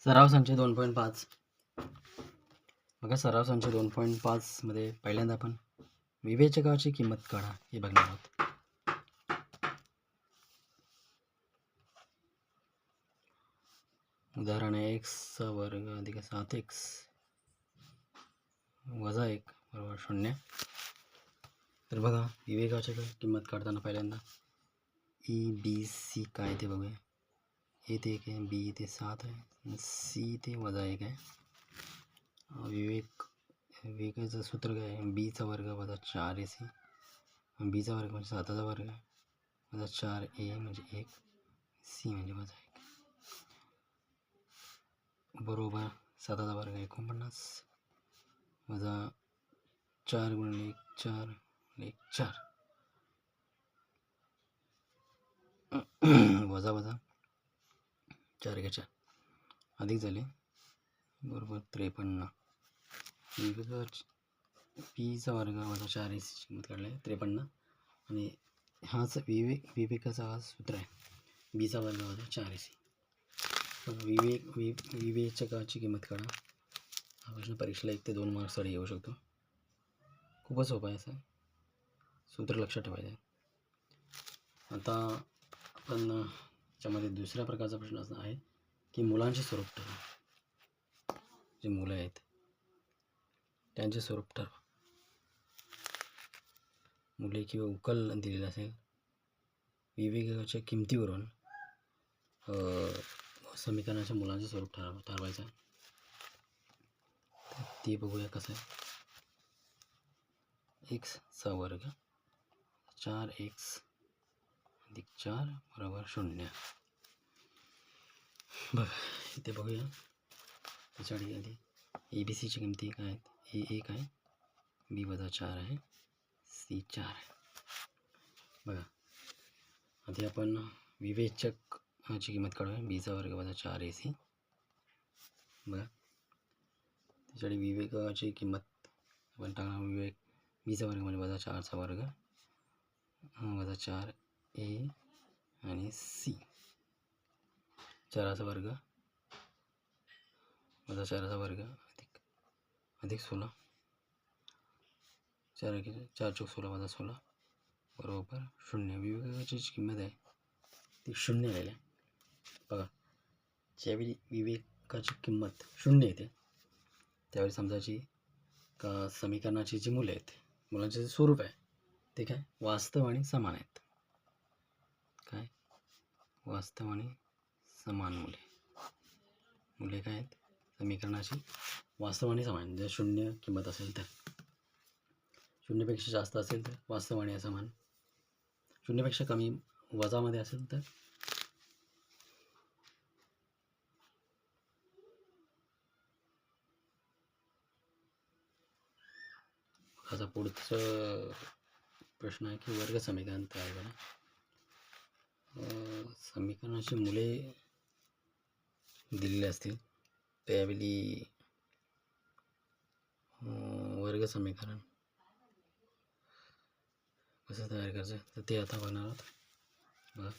सराव संच 2.5 बघा. सराव संच 2.5 मध्ये पहिल्यांदा आपण विवेचकाची किंमत काढा हे बघणार आहोत. उदाहरण आहे x वर्ग अधिक 7x वजा 1 बरोबर 0. तर बघा, विवेकाची किंमत काढताना पहिल्यांदा ई बी सी काय ते बघूया. ए ते 1 आहे, बी ते 7 आहे, सी ते वजा 1 आहे. विवेकाचं सूत्र काय आहे? बीचा वर्ग वजा 4ac, बीचा वर्ग म्हणजे 7चा वर्ग वजा 4a म्हणजे 1, सी म्हणजे वजा 1 बरोबर 7चा वर्ग 49 वजा 4 गुणिले 4 1 4 वजा वजा 4 1 4 अधिक झाले बरोबर 53. पीचा वर्ग वजा 4ac किंमत काढली 53 आणि हाच विवेकाचा हा सूत्र आहे. बीचा वर्ग वजा 4ac. विवेचकाची किंमत काढा. हा प्रश्न परीक्षेला 1 ते 2 मार्क्ससाठी येऊ शकतो. खूपच सोपा आहे. असं सूत्र लक्षात ठेवायचं आहे. आता आपण याच्यामध्ये दुसऱ्या प्रकारचा प्रश्न असा आहे की मुलांचे स्वरूप ठरवा. जे मुलं आहेत त्यांचे स्वरूप ठरवा. मुले किंवा उकल दिलेलं असेल, विवेकाच्या किमतीवरून समीकरणाच्या मुलांचे स्वरूप ठरवायचं आहे. ते बघूया कसं आहे. एक्सचा वर्ग 4x अधिक 4 बरोबर 0. बघा इथे बघूया. त्याच्यासाठी आधी ए बी सीची किमती काय आहेत? ए 1 आहे, बी वजा 4 आहे, सी 4 आहे. बघा आधी आपण विवेचकाची किंमत काढूया. बीचा वर्ग वजा 4ac. बघा त्याच्यासाठी विवेकाची किंमत आपण टाकणार. बीचा वर्ग म्हणजे वजा 4चा वर्ग वजा 4a आणि सी 4चा वर्ग वजा 4चा वर्ग अधिक 16 4 चौक 16 वजा 16 बरोबर 0. विवेकाची किंमत आहे ती 0 आलेली आहे. बघा ज्यावेळी विवेकाची किंमत 0 येते त्यावेळी समजायची का समीकरणाची जी मुले आहेत, मुलांचे जे स्वरूप आहे ते काय वास्तव आणि समान आहेत. काय वास्तव आणि समान मुले काय आहेत समीकरणाची वास्तव आणि समान. जर 0 किंमत असेल तर, 0पेक्षा जास्त असेल तर वास्तव आणि असमान, 0पेक्षा कमी वजामध्ये असेल तर आता पुढचं प्रश्न आहे की वर्ग समीकरण तयार करा. समीकरणाची मुले दिलेली असतील त्यावेळी वर्ग समीकरण कसं तयार करायचं तर ते आता बघणार आहोत. बघा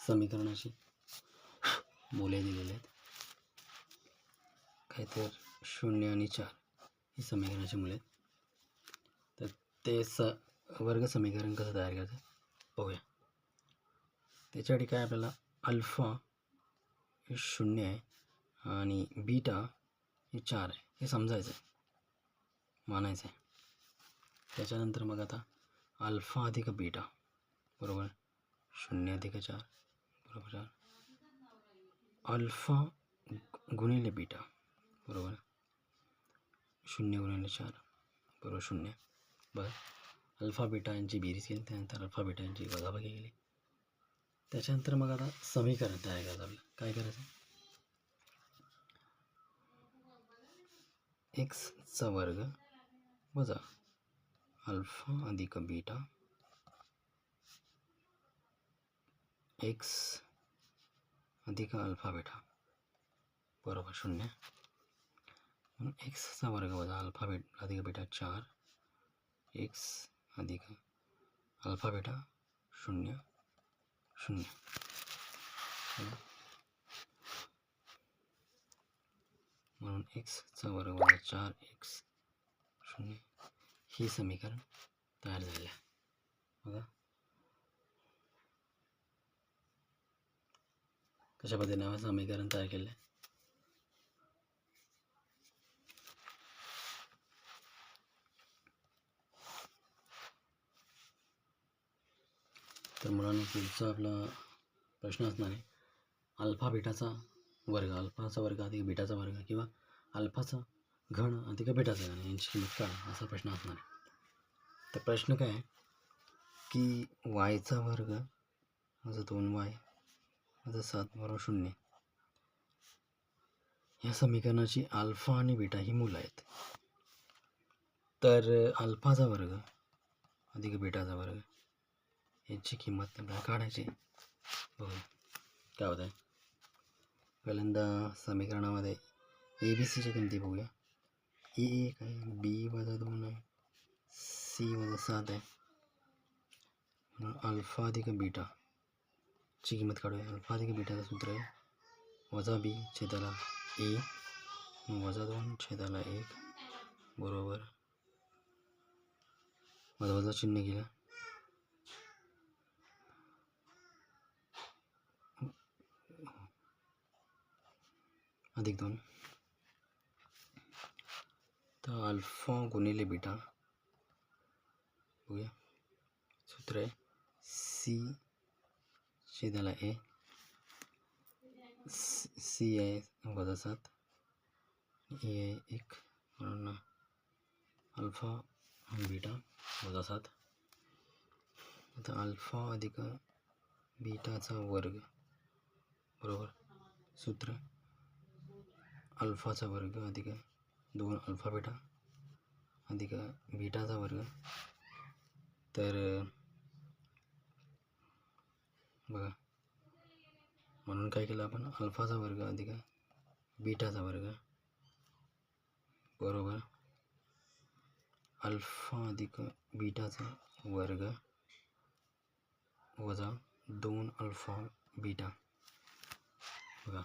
समीकरणाची मुले दिलेली आहेत काय तर 0 आणि 4 ही समीकरणाची मुले आहेत. तर ते वर्ग समीकरण कसं तयार करायचं बघूया. त्याच्यासाठी काय आपल्याला अल्फा हे 0 आहे आणि बीटा हे 4 आहे हे समजायचं आहे, मानायचं आहे. त्याच्यानंतर मग आता अल्फा अधिक बीटा बरोबर 0 अधिक 4 बरोबर 4. अल्फा गुणिले बीटा बरोबर 0 गुणिले 4 बरोबर 0. बरं अल्फा बीटा यांची बेरीज केली, त्यानंतर अल्फा बीटा यांची वजाबाकी केली. त्याच्यानंतर मग आता समीकरण तयार करायचं. आपल्याला काय करायचं, एक्सचा वर्ग वजा अल्फा अधिक बीटा एक्स अधिक अल्फा बीटा बरोबर 0. एक्सचा वर्ग वजा अल्फा अधिक बीटा 4 एक्स अधिक अल्फा बीटा 0 0. म्हणून एक्सचा वर्ग वजा 4x शून्य हे समीकरण तयार झाले आहे. बघा कशा पद्धतीने समीकरण तयार केले आहे. तर मुलांना पुढचा आपला प्रश्न असणार आहे अल्फा बीटाचा वर्ग, अल्फाचा वर्ग अधिक बीटाचा वर्ग किंवा अल्फाचा घन अधिक बीटाचा घन यांची किंमत काढा असा प्रश्न असणार आहे. तर प्रश्न काय आहे की वायचा वर्ग वजा 2y वजा 7 बरोबर 0 या समीकरणाची अल्फा आणि बीटा ही मूलं आहेत. तर अल्फाचा वर्ग अधिक बीटाचा वर्ग याची किंमत आपल्याला काढायची. बघा काय होत आहे. पहिल्यांदा समीकरणामध्ये ए बी सीच्या किमती बघूया. ए 1 आहे, बी वजा 2 आहे, सी वजा 7 आहे. म्हणून अल्फा अधिक बीटाची किंमत काढूया. अल्फा अधिक बीटाचं सूत्र आहे वजा बी छेदाला ए वजा 2 छेदाला 1 बरोबर वजा चिन्ह केलं अधिक 2. तर अल्फा गुणिले बीटा बघूया. सूत्र आहे सी छेदाला ए, सी आहे वजा 7, ए आहे 1 म्हणून अल्फा बीटा वजा 7. आता अल्फा अधिक बीटाचा वर्ग बरोबर सूत्र अल्फाचा वर्ग अधिक 2 अल्फा बीटा अधिक बीटाचा वर्ग. तर बघा म्हणून काय केलं आपण अल्फाचा वर्ग अधिक बीटाचा वर्ग बरोबर अल्फा अधिक बीटाचा वर्ग वजा 2 अल्फा बीटा. बघा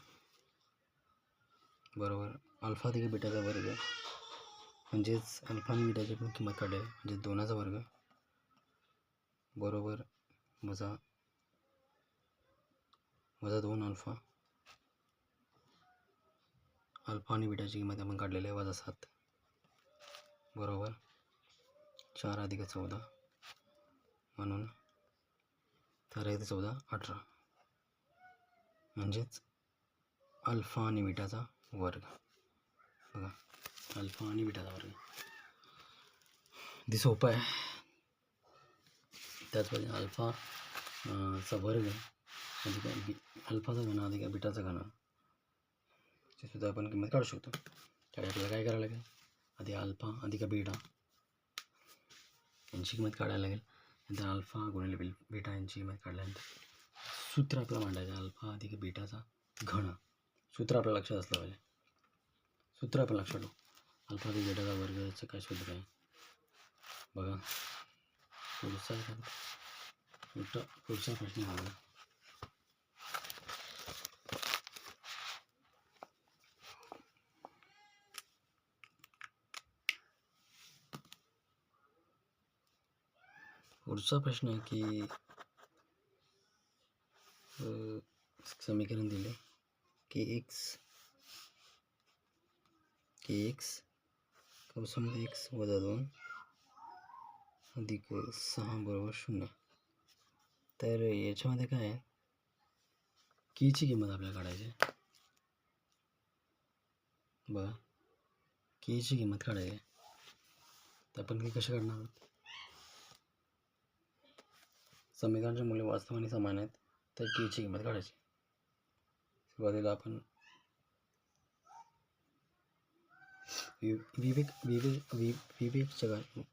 बरोबर अल्फा अधिक बीटाचा वर्ग म्हणजेच अल्फा आणि बीटाची पण किंमत काढली आहे म्हणजे 2चा वर्ग बरोबर वजा 2 अल्फा आणि बीटाची किंमत आपण काढलेली आहे वजा 7 बरोबर 4 अधिक 14 म्हणून 4 अधिक 14 18 म्हणजेच अल्फा आणि बीटाचा वर्ग. बघा अल्फा आणि बीटाचा वर्ग ते सोपं आहे. त्याचप्रमाणे अल्फा चा वर्ग अधिक अल्फाचा घन अधिक बीटाचा घन ची सुद्धा आपण किंमत काढू शकतो. त्यासाठी आपल्याला काय करायला लागेल आधी अल्फा अधिक बीटा यांची किंमत काढायला लागेल. नंतर अल्फा गुणिले बीटा यांची किंमत काढल्यानंतर सूत्र आपल्याला मांडायचं अल्फा अधिक बीटाचा घन. सूत्र आपल्या लक्षात असलं पाहिजे. सूत्र आपण लक्षात ठेवू अल्फा अधिक बीटाचा वर्गाचं काय सूत्र आहे. बघा पुढचा प्रश्न बघा. पुढचा प्रश्न आहे की समीकरण दिले के एक्स कंसामध्ये एक्स वजा 2 अधिक 6 बरोबर 0. तर याच्यामध्ये काय आहे कीची किंमत आपल्याला काढायची. बघा कीची किंमत काढायची तर आपण की कशी काढणार आहोत. समीकरणाचे मूल्य वास्तव आणि समान आहेत तर कीची किंमत काढायची. सुरुवातीला आपण विवेक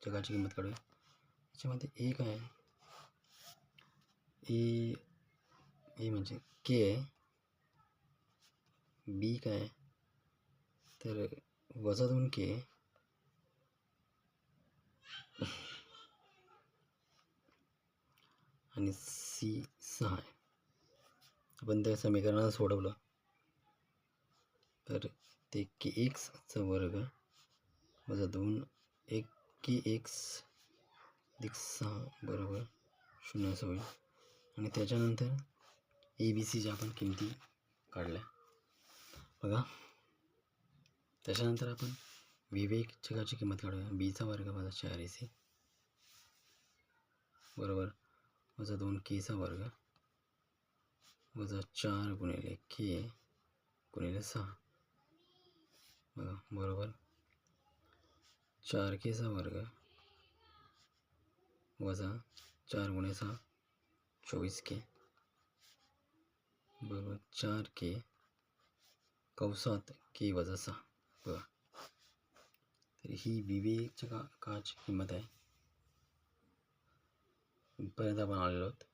जगाची किंमत काढूया. याच्यामध्ये ए काय आहे ए म्हणजे के आहे, बी काय आहे तर वजा 2 के आणि सी 6 आहे. आपण त्या समीकरणाला सोडवलं तर ते की एक्सचा वर्ग वजा 2 एक की एक्स अधिक 6 बरोबर 0 असं होईल. आणि त्याच्यानंतर ABCच्या आपण किमती काढल्या बघा. त्याच्यानंतर आपण विवेचकाची किंमत काढूया. बीचा वर्ग वजा 4AC बरोबर वजा 2 केचा वर्ग वजा 4 गुणिले के गुणिले 6 बघा बरोबर 4 केचा वर्ग वजा 4 गुणिले 6 24 के बरोबर 4 के कौसात के वजा 6 बघा. तर ही विवेचकाची किंमत आहे. इथपर्यंत आपण आलेलो आहोत.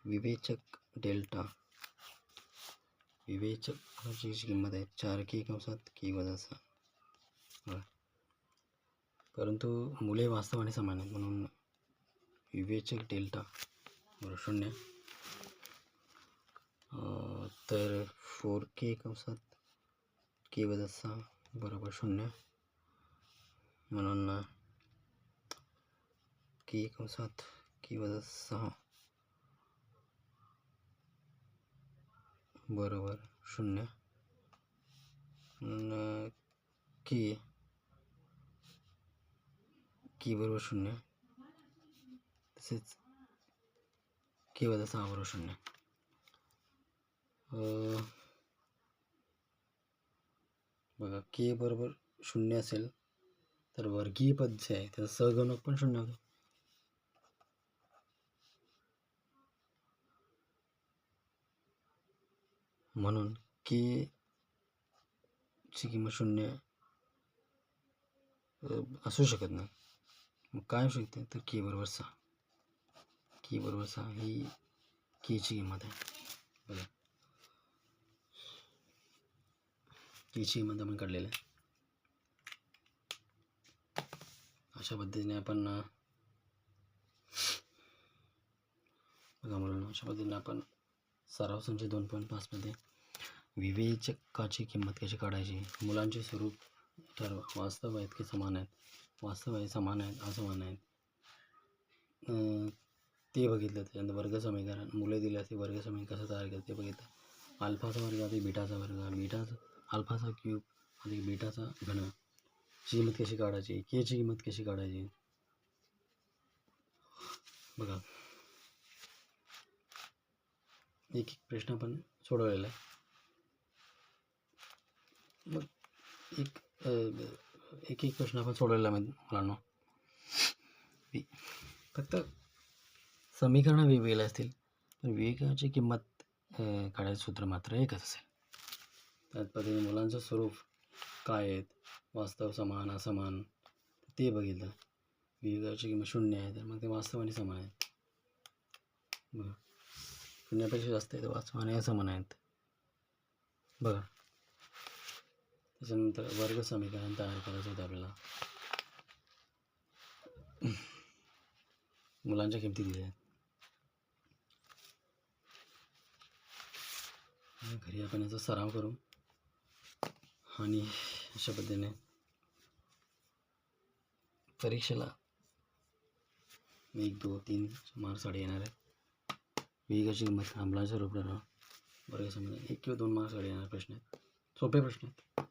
विवेचक डेल्टा विवेचकाची किंमत आहे 4 के कौसात के वजा 6 बघा. परंतु मुले वास्तव आणि समान आहेत म्हणून विवेचक डेल्टा बरोबर 0. तर 4K कौसात के वजा 6 बरोबर 0 म्हणून के कौसात के वजा 6 बरोबर 0 म्हणून के बरोबर 0 तसेच के वजा 6 बरोबर 0. बघा के बरोबर 0 असेल तर वर्गीय पद जे आहे त्याचा सहगुणक पण 0 होतो. म्हणून के ची किंमत 0 असू शकत नाही. मग काय असू शकते तर के बरोबर 6 ही केची किंमत आहे. बघा केची किंमत आपण काढलेली आहे. अशा पद्धतीने आपण बघा मुलांना अशा पद्धतीने आपण सराव संच 2.5 मध्ये विवेचकाची किंमत कशी काढायची, मुलांचे स्वरूप ठरवा, वास्तव आहेत की समान आहेत, वास्तव आहे समान आहेत असमान आहेत ते बघितलं. त्याच्यानंतर वर्ग समीकरण मुले दिले असते वर्ग समीकरण कसं तयार करते ते बघितलं. अल्फाचा वर्ग अधिक बीटाचा वर्ग अल्फाचा क्यूब अधिक बीटाचा घन ची किंमत कशी काढायची, केची किंमत कशी काढायची बघा. एक एक प्रश्न आपण सोडवलेला आहे. मग एक प्रश्न आपण सोडवलेला आहे मुलांना. फक्त समीकरणं वेगवेगळे असतील पण विवेकाची किंमत काढायचं सूत्र मात्र एकच असेल. त्याच पद्धतीने मुलांचं स्वरूप काय आहेत, वास्तव समान असमान ते बघितलं. विवेकाची किंमत 0 आहे तर मग ते वास्तव आणि समान आहेत. बघा 0पेक्षा जास्त आहे तर वास्तव आणि असमान आहेत बघा. त्याच्यानंतर वर्ग समीकरण तयार करायचं होतं आपल्याला. मुलांच्या किमती दिल्या आहेत. घरी आपण याचा सराव करू आणि अशा पद्धतीने परीक्षेला 1, 2, 3 मार्क्ससाठी येणार आहे. विवेकाची किंमत मुलांच्या रूपानं वर्ग समीकरण 1 किंवा 2 मार्क्ससाठी येणार प्रश्न आहेत. सोपे प्रश्न आहेत.